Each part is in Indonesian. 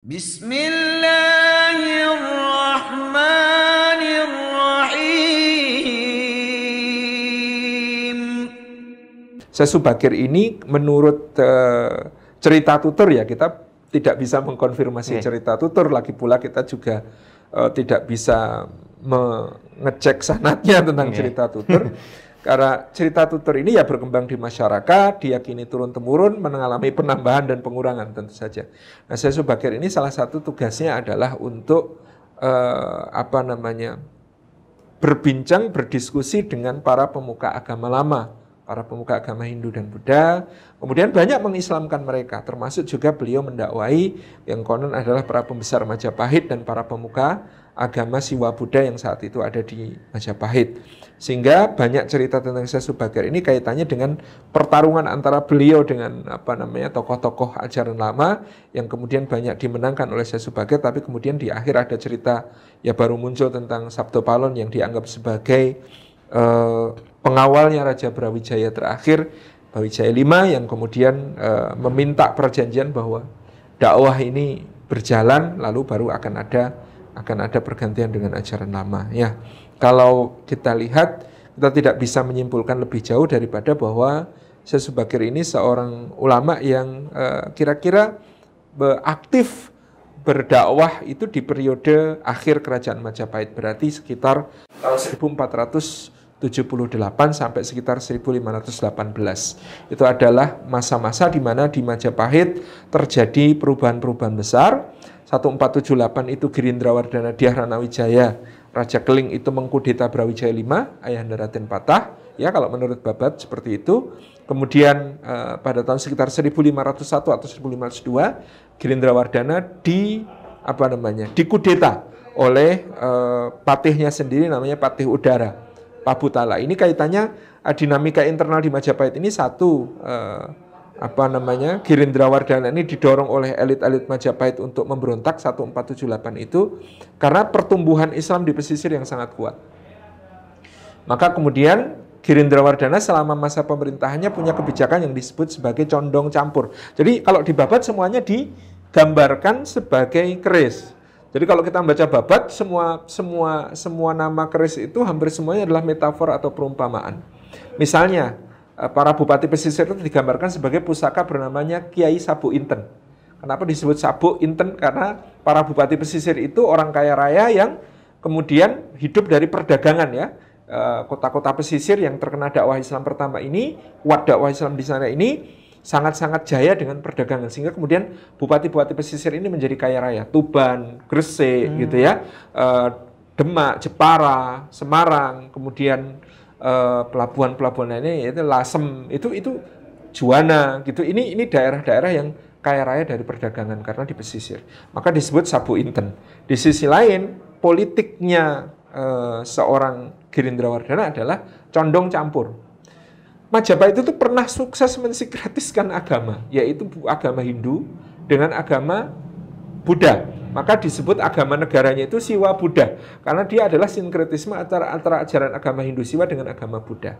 Bismillahirrahmanirrahim. Syekh Subakir ini menurut cerita tutur, ya kita tidak bisa mengkonfirmasi cerita tutur, lagi pula kita juga tidak bisa mengecek sanadnya tentang cerita tutur. Karena cerita tutur ini ya berkembang di masyarakat, diyakini turun-temurun, mengalami penambahan dan pengurangan tentu saja. Nah, Syekh Subakir ini salah satu tugasnya adalah untuk berbincang, berdiskusi dengan para pemuka agama lama, para pemuka agama Hindu dan Buddha. Kemudian banyak mengislamkan mereka, termasuk juga beliau mendakwai yang konon adalah para pembesar Majapahit dan para pemuka agama Siwa Buddha yang saat itu ada di Majapahit. Sehingga banyak cerita tentang Syekh Subakir ini kaitannya dengan pertarungan antara beliau dengan tokoh-tokoh ajaran lama yang kemudian banyak dimenangkan oleh Syekh Subakir, tapi kemudian di akhir ada cerita ya baru muncul tentang Sabdo Palon yang dianggap sebagai pengawalnya Raja Brawijaya terakhir, Brawijaya V, yang kemudian meminta perjanjian bahwa dakwah ini berjalan lalu baru akan ada pergantian dengan ajaran lama. Ya, kalau kita lihat, kita tidak bisa menyimpulkan lebih jauh daripada bahwa Syekh Subakir ini seorang ulama yang kira-kira aktif berdakwah itu di periode akhir kerajaan Majapahit, berarti sekitar tahun 1478 sampai sekitar 1518. Itu adalah masa-masa di mana di Majapahit terjadi perubahan-perubahan besar. 1478 itu Girindrawardana Dhyaranawijaya, Raja Keling itu mengkudeta Brawijaya V, ayahanda Raden Patah, ya kalau menurut Babat seperti itu. Kemudian pada tahun sekitar 1501 atau 1502 Girindrawardana dikudeta oleh patihnya sendiri, namanya Patih Udara Pabutala. Ini kaitannya dinamika internal di Majapahit ini Girindrawardana ini didorong oleh elit-elit Majapahit untuk memberontak 1478 itu karena pertumbuhan Islam di pesisir yang sangat kuat. Maka kemudian Girindrawardana selama masa pemerintahannya punya kebijakan yang disebut sebagai condong campur. Jadi kalau di Babat semuanya digambarkan sebagai keris. Jadi kalau kita membaca Babat, semua nama keris itu hampir semuanya adalah metafor atau perumpamaan. Misalnya, para bupati pesisir itu digambarkan sebagai pusaka bernamanya Kiai Sabu Inten. Kenapa disebut Sabu Inten? Karena para bupati pesisir itu orang kaya raya yang kemudian hidup dari perdagangan, ya. Kota-kota pesisir yang terkena dakwah Islam pertama ini, kuat dakwah Islam di sana ini, sangat-sangat jaya dengan perdagangan, sehingga kemudian bupati-bupati pesisir ini menjadi kaya raya. Tuban, Gresik, gitu ya, Demak, Jepara, Semarang, kemudian pelabuhan-pelabuhan lainnya yaitu Lasem, itu Juwana, gitu. Ini daerah-daerah yang kaya raya dari perdagangan karena di pesisir. Maka disebut Sabu Inten. Di sisi lain, politiknya seorang Girindrawardana adalah condong campur. Majapahit itu pernah sukses mensinkretiskan agama, yaitu agama Hindu dengan agama Buddha. Maka disebut agama negaranya itu Siwa Buddha, karena dia adalah sinkretisme antara ajaran agama Hindu Siwa dengan agama Buddha.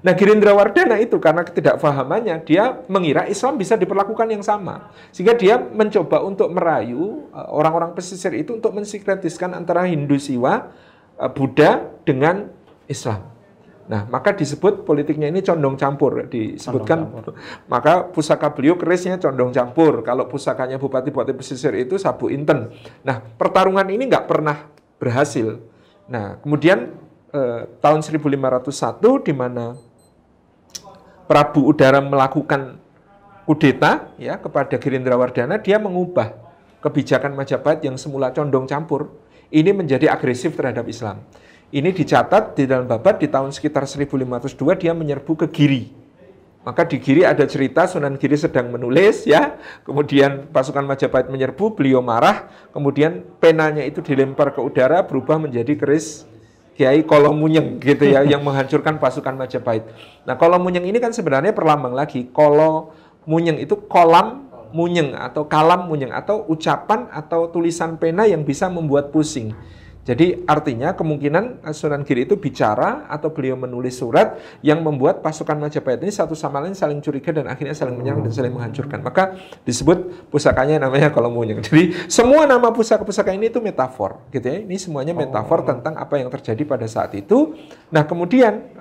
Nah, Girindrawardana itu karena ketidakfahamannya, dia mengira Islam bisa diperlakukan yang sama. Sehingga dia mencoba untuk merayu orang-orang pesisir itu untuk mensinkretiskan antara Hindu Siwa, Buddha dengan Islam. Nah, maka disebut politiknya ini condong campur, disebutkan. Maka pusaka beliau kerisnya condong campur. Kalau pusakanya bupati-bupati pesisir itu Sabu Inten. Nah, pertarungan ini nggak pernah berhasil. Nah, kemudian tahun 1501 di mana Prabu Udara melakukan kudeta ya kepada Girindrawardana, dia mengubah kebijakan Majapahit yang semula condong campur ini menjadi agresif terhadap Islam. Ini dicatat di dalam Babat di tahun sekitar 1502 dia menyerbu ke Giri. Maka di Giri ada cerita Sunan Giri sedang menulis, ya. Kemudian pasukan Majapahit menyerbu, beliau marah, kemudian penanya itu dilempar ke udara berubah menjadi keris Kiai Kolomunyeng, gitu ya, yang menghancurkan pasukan Majapahit. Nah, Kolomunyeng ini kan sebenarnya perlambang lagi. Kolomunyeng itu kolam munyeng atau kalam munyeng atau ucapan atau tulisan pena yang bisa membuat pusing. Jadi artinya kemungkinan Sunan Giri itu bicara atau beliau menulis surat yang membuat pasukan Majapahit ini satu sama lain saling curiga dan akhirnya saling menyerang dan saling menghancurkan. Maka disebut pusakanya namanya Kolomunyeng. Jadi semua nama pusaka-pusaka ini itu metafor, gitu ya. Ini semuanya metafor tentang apa yang terjadi pada saat itu. Nah kemudian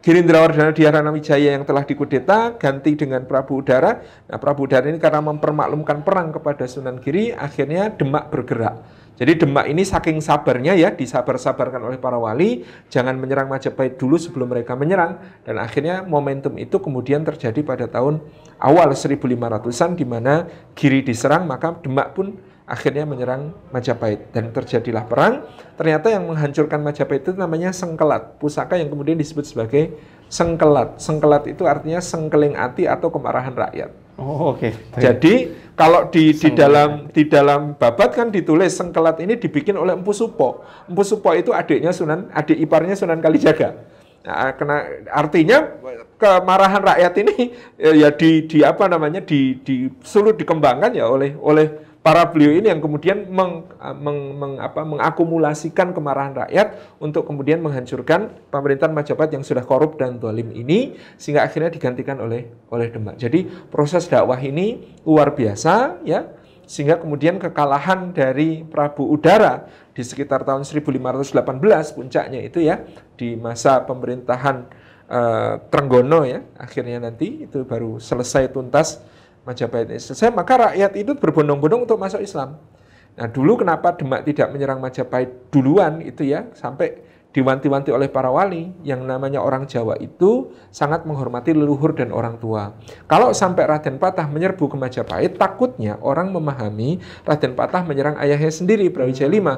Girindrawardhana Dhyarana Wijaya yang telah dikudeta ganti dengan Prabu Udara. Nah, Prabu Udara ini karena mempermaklumkan perang kepada Sunan Giri, akhirnya Demak bergerak. Jadi Demak ini saking sabarnya ya, disabar-sabarkan oleh para wali, jangan menyerang Majapahit dulu sebelum mereka menyerang. Dan akhirnya momentum itu kemudian terjadi pada tahun awal 1500-an, di mana Giri diserang, maka Demak pun akhirnya menyerang Majapahit. Dan terjadilah perang. Ternyata yang menghancurkan Majapahit itu namanya Sengkelat, pusaka yang kemudian disebut sebagai Sengkelat. Sengkelat itu artinya sengkeling ati atau kemarahan rakyat. Oh, oke. Jadi kalau di dalam babat kan ditulis Sengkelat ini dibikin oleh Empu Supo. Empu Supo itu adik iparnya Sunan Kalijaga. Nah, artinya kemarahan rakyat ini ya disuruh dikembangkan ya oleh para beliau ini yang kemudian mengakumulasikan kemarahan rakyat untuk kemudian menghancurkan pemerintahan Majapahit yang sudah korup dan zalim ini, sehingga akhirnya digantikan oleh Demak. Jadi proses dakwah ini luar biasa ya, sehingga kemudian kekalahan dari Prabu Udara di sekitar tahun 1518 puncaknya itu ya, di masa pemerintahan Trenggono ya, akhirnya nanti itu baru selesai tuntas Majapahit ini selesai, maka rakyat itu berbondong-bondong untuk masuk Islam. Nah dulu kenapa Demak tidak menyerang Majapahit duluan itu ya, sampai diwanti-wanti oleh para wali, yang namanya orang Jawa itu sangat menghormati leluhur dan orang tua. Kalau sampai Raden Patah menyerbu ke Majapahit, takutnya orang memahami Raden Patah menyerang ayahnya sendiri, Brawijaya V,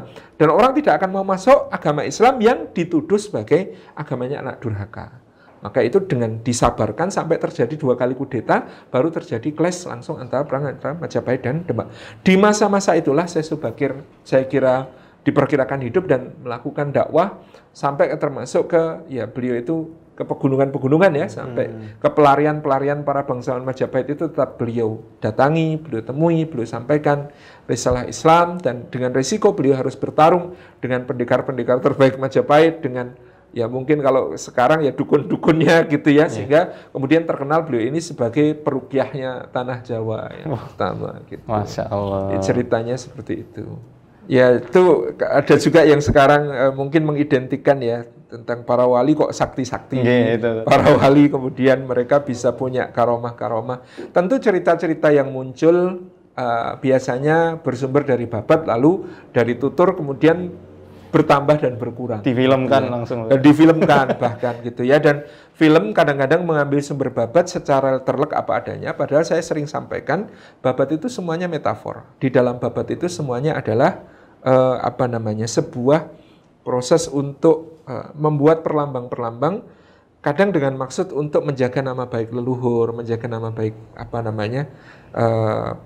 dan orang tidak akan mau masuk agama Islam yang dituduh sebagai agamanya anak durhaka. Maka itu dengan disabarkan sampai terjadi 2 kali kudeta, baru terjadi clash langsung antara perang antara Majapahit dan Demak. Di masa-masa itulah Syekh Subakir, saya kira diperkirakan hidup dan melakukan dakwah sampai termasuk ke ya beliau itu ke pegunungan-pegunungan ya, sampai ke pelarian-pelarian para bangsawan Majapahit itu tetap beliau datangi, beliau temui, beliau sampaikan risalah Islam, dan dengan resiko beliau harus bertarung dengan pendekar-pendekar terbaik Majapahit, dengan ya mungkin kalau sekarang ya dukun-dukunnya gitu ya, sehingga kemudian terkenal beliau ini sebagai perukiahnya tanah Jawa yang pertama gitu. Masya Allah. Ceritanya seperti itu. Ya itu ada juga yang sekarang mungkin mengidentikan ya tentang para wali kok sakti-sakti. Para wali kemudian mereka bisa punya karomah-karomah. Tentu cerita-cerita yang muncul biasanya bersumber dari babat, lalu dari tutur kemudian bertambah dan berkurang. Difilmkan langsung. Difilmkan bahkan gitu ya. Dan film kadang-kadang mengambil sumber babat secara terlek apa adanya. Padahal saya sering sampaikan, babat itu semuanya metafor. Di dalam babat itu semuanya adalah sebuah proses untuk membuat perlambang-perlambang, kadang dengan maksud untuk menjaga nama baik leluhur, menjaga nama baik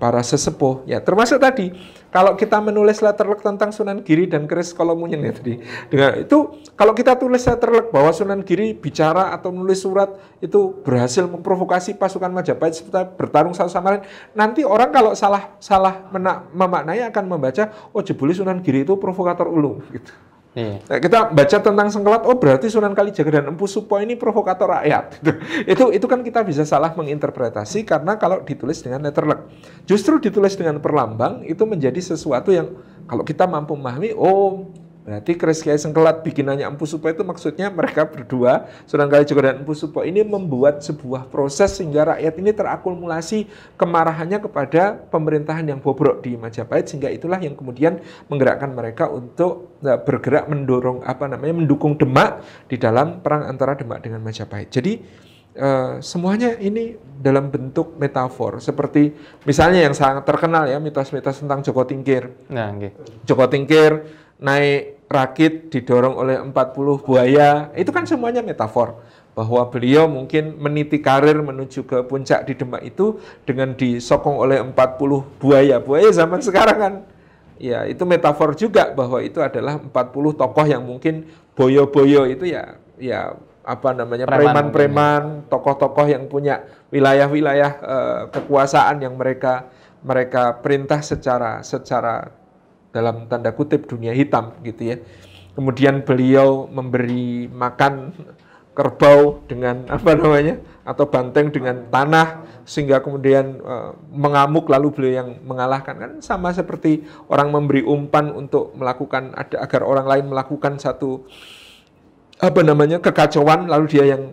para sesepuh. Ya, termasuk tadi kalau kita menulis letterlek tentang Sunan Giri dan keris Kolomunyeng ya tadi. Dengan itu kalau kita tulis letterlek bahwa Sunan Giri bicara atau menulis surat itu berhasil memprovokasi pasukan Majapahit serta bertarung satu sama lain, nanti orang kalau salah memaknai akan membaca, oh jebule Sunan Giri itu provokator ulung gitu. Nah, kita baca tentang Sengkelat, oh berarti Sunan Kalijaga dan Empu Supo ini provokator rakyat. Itu kan kita bisa salah menginterpretasi, karena kalau ditulis dengan letterlek, justru ditulis dengan perlambang itu menjadi sesuatu yang kalau kita mampu memahami, oh berarti keris Kiai Sengkelat bikinannya Empu Supo itu maksudnya mereka berdua, Sunan Kalijaga dan Empu Supo ini membuat sebuah proses sehingga rakyat ini terakumulasi kemarahannya kepada pemerintahan yang bobrok di Majapahit, sehingga itulah yang kemudian menggerakkan mereka untuk bergerak mendukung Demak di dalam perang antara Demak dengan Majapahit. Jadi semuanya ini dalam bentuk metafor, seperti misalnya yang sangat terkenal ya, mitos-mitos tentang Joko Tingkir. Joko Tingkir naik rakit didorong oleh 40 buaya, itu kan semuanya metafor, bahwa beliau mungkin meniti karir menuju ke puncak di Demak itu dengan disokong oleh 40 buaya zaman sekarang kan. Ya, itu metafor juga bahwa itu adalah 40 tokoh yang mungkin boyo-boyo itu ya preman-preman, tokoh-tokoh yang punya wilayah-wilayah kekuasaan yang mereka perintah secara dalam tanda kutip dunia hitam gitu ya. Kemudian beliau memberi makan kerbau dengan apa namanya atau banteng dengan tanah sehingga kemudian mengamuk lalu beliau yang mengalahkan. Kan sama seperti orang memberi umpan untuk melakukan agar orang lain melakukan satu apa namanya kekacauan lalu dia yang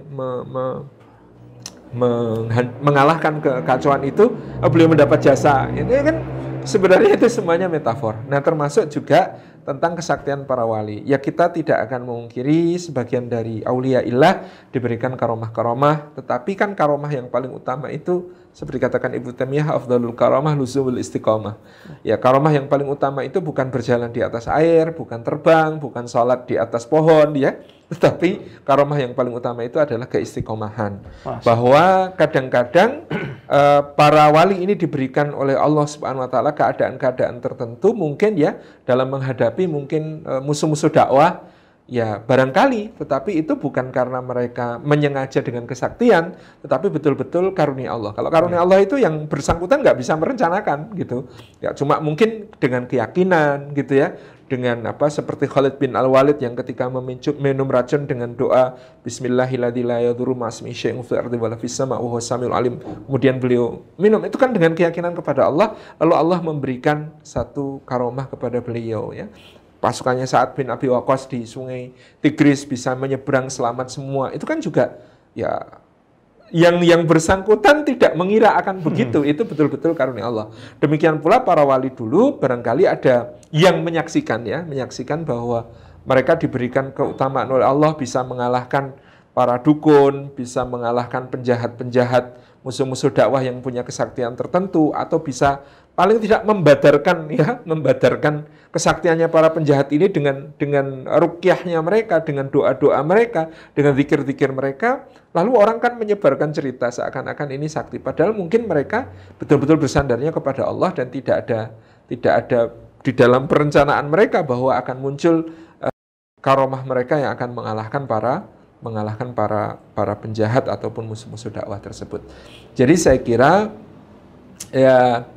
mengalahkan kekacauan itu, beliau mendapat jasa. Ini kan sebenarnya itu semuanya metafor. Nah, termasuk juga tentang kesaktian para wali. Ya, kita tidak akan memungkiri sebagian dari aulia illah diberikan karomah-karomah, tetapi kan karomah yang paling utama itu seperti katakan Ibnu Taimiyah, afdhalul karomah luzumul istiqomah. Ya, karomah yang paling utama itu bukan berjalan di atas air, bukan terbang, bukan sholat di atas pohon, ya. Tetapi karomah yang paling utama itu adalah keistiqomahan. Bahwa kadang-kadang para wali ini diberikan oleh Allah Subhanahu wa taala keadaan-keadaan tertentu mungkin ya dalam menghadapi mungkin musuh-musuh dakwah ya barangkali, tetapi itu bukan karena mereka menyengaja dengan kesaktian, tetapi betul-betul karunia Allah. Kalau karunia Allah itu yang bersangkutan nggak bisa merencanakan gitu. Ya cuma mungkin dengan keyakinan gitu ya. Dengan apa seperti Khalid bin Al-Walid yang ketika minum racun dengan doa Bismillahirrahmanirrahim kemudian beliau minum, itu kan dengan keyakinan kepada Allah, lalu Allah memberikan satu karomah kepada beliau ya. Pasukannya Sa'ad bin Abi Waqqas di sungai Tigris bisa menyeberang selamat semua, itu kan juga ya yang bersangkutan tidak mengira akan begitu, itu betul-betul karunia Allah. Demikian pula para wali dulu barangkali ada yang menyaksikan bahwa mereka diberikan keutamaan oleh Allah, bisa mengalahkan para dukun, bisa mengalahkan penjahat-penjahat, musuh-musuh dakwah yang punya kesaktian tertentu, atau bisa paling tidak membadarkan kesaktiannya para penjahat ini dengan ruqyahnya mereka, dengan doa-doa mereka, dengan zikir-zikir mereka. Lalu orang kan menyebarkan cerita seakan-akan ini sakti, padahal mungkin mereka betul-betul bersandarnya kepada Allah dan tidak ada di dalam perencanaan mereka bahwa akan muncul karomah mereka yang akan mengalahkan para penjahat ataupun musuh-musuh dakwah tersebut. Jadi saya kira ya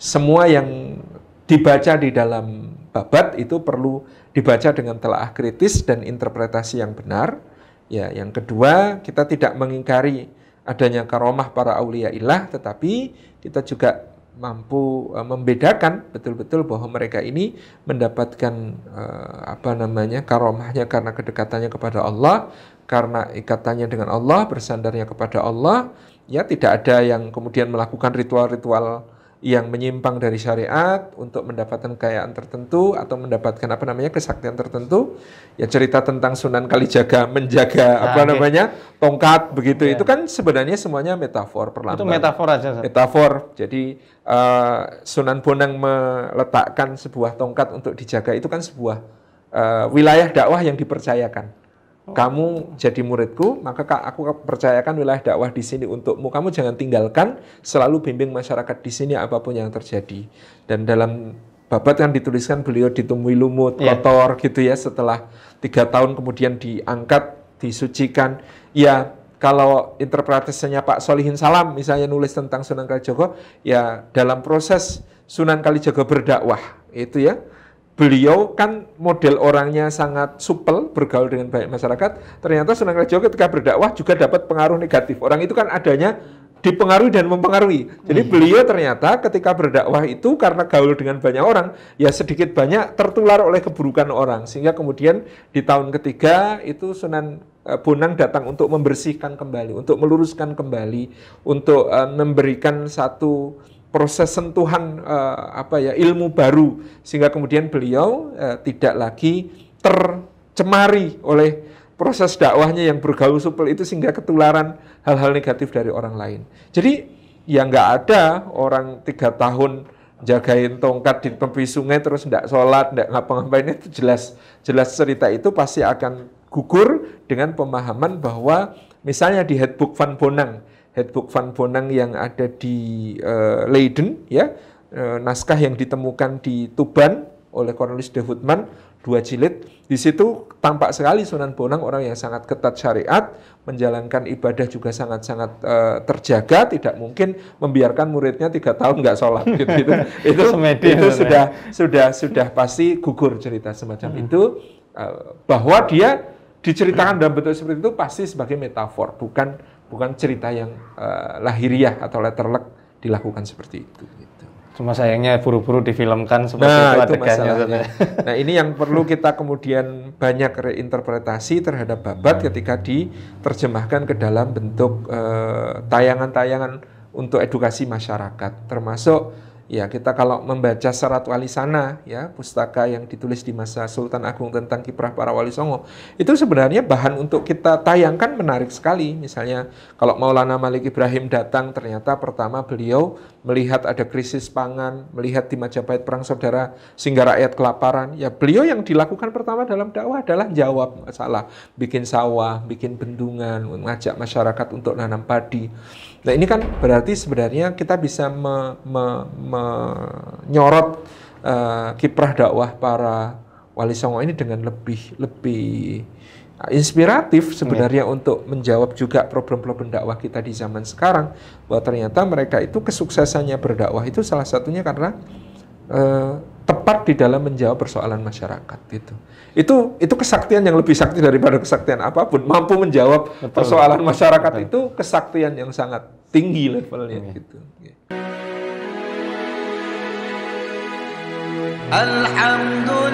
semua yang dibaca di dalam babat itu perlu dibaca dengan telaah kritis dan interpretasi yang benar. Ya, yang kedua, kita tidak mengingkari adanya karomah para aulia illah, tetapi kita juga mampu membedakan betul-betul bahwa mereka ini mendapatkan karomahnya karena kedekatannya kepada Allah, karena ikatannya dengan Allah, bersandarnya kepada Allah. Ya, tidak ada yang kemudian melakukan ritual-ritual yang menyimpang dari syariat untuk mendapatkan kekayaan tertentu atau mendapatkan kesaktian tertentu. Ya, cerita tentang Sunan Kalijaga menjaga tongkat begitu, itu kan sebenarnya semuanya metafor perlambang. Itu metafor aja. Metafor. Jadi Sunan Bonang meletakkan sebuah tongkat untuk dijaga, itu kan sebuah wilayah dakwah yang dipercayakan. Kamu jadi muridku, maka aku percayakan wilayah dakwah di sini untukmu. Kamu jangan tinggalkan, selalu bimbing masyarakat di sini apapun yang terjadi. Dan dalam babat kan dituliskan beliau ditemui lumut, kotor gitu ya. Setelah 3 tahun kemudian diangkat, disucikan. Ya, kalau interpretasinya Pak Solihin Salam misalnya nulis tentang Sunan Kalijaga, ya dalam proses Sunan Kalijaga berdakwah itu ya, beliau kan model orangnya sangat supel, bergaul dengan banyak masyarakat. Ternyata Sunan Kalijaga ketika berdakwah juga dapat pengaruh negatif. Orang itu kan adanya dipengaruhi dan mempengaruhi. Jadi beliau ternyata ketika berdakwah itu karena gaul dengan banyak orang, ya sedikit banyak tertular oleh keburukan orang. Sehingga kemudian di tahun ketiga itu Sunan Bonang datang untuk membersihkan kembali, untuk meluruskan kembali, untuk memberikan satu proses sentuhan ilmu baru, sehingga kemudian beliau tidak lagi tercemari oleh proses dakwahnya yang bergaul supel itu sehingga ketularan hal-hal negatif dari orang lain. Jadi ya nggak ada orang 3 tahun jagain tongkat di tepi sungai terus nggak sholat, nggak ngapa-ngapain, itu jelas cerita itu pasti akan gugur dengan pemahaman bahwa misalnya di Handbook Van Bonang yang ada di Leiden, ya, naskah yang ditemukan di Tuban oleh Cornelius de Houtman, 2 jilid. Di situ tampak sekali Sunan Bonang orang yang sangat ketat syariat, menjalankan ibadah juga sangat-sangat terjaga, tidak mungkin membiarkan muridnya 3 tahun nggak sholat. Gitu. Itu sudah pasti gugur cerita semacam itu, bahwa dia diceritakan dalam bentuk seperti itu pasti sebagai metafor, bukan cerita yang lahiriah atau letterlek dilakukan seperti itu. Gitu. Cuma sayangnya buru-buru difilmkan seperti itu adegannya. Nah, ini yang perlu kita kemudian banyak reinterpretasi terhadap Babat ketika diterjemahkan ke dalam bentuk tayangan-tayangan untuk edukasi masyarakat, termasuk ya kita kalau membaca Serat Wali Sana, ya pustaka yang ditulis di masa Sultan Agung tentang kiprah para Wali Songo, itu sebenarnya bahan untuk kita tayangkan menarik sekali. Misalnya kalau Maulana Malik Ibrahim datang, ternyata pertama beliau melihat ada krisis pangan, melihat di Majapahit perang saudara sehingga rakyat kelaparan. Ya beliau yang dilakukan pertama dalam dakwah adalah jawab masalah, bikin sawah, bikin bendungan, mengajak masyarakat untuk nanam padi. Nah ini kan berarti sebenarnya kita bisa menyorot kiprah dakwah para Wali Songo ini dengan lebih inspiratif sebenarnya untuk menjawab juga problem-problem dakwah kita di zaman sekarang, bahwa ternyata mereka itu kesuksesannya berdakwah itu salah satunya karena tepat di dalam menjawab persoalan masyarakat gitu. Itu kesaktian yang lebih sakti daripada kesaktian apapun, mampu menjawab persoalan masyarakat itu kesaktian yang sangat tinggi levelnya gitu. Alhamdulillah.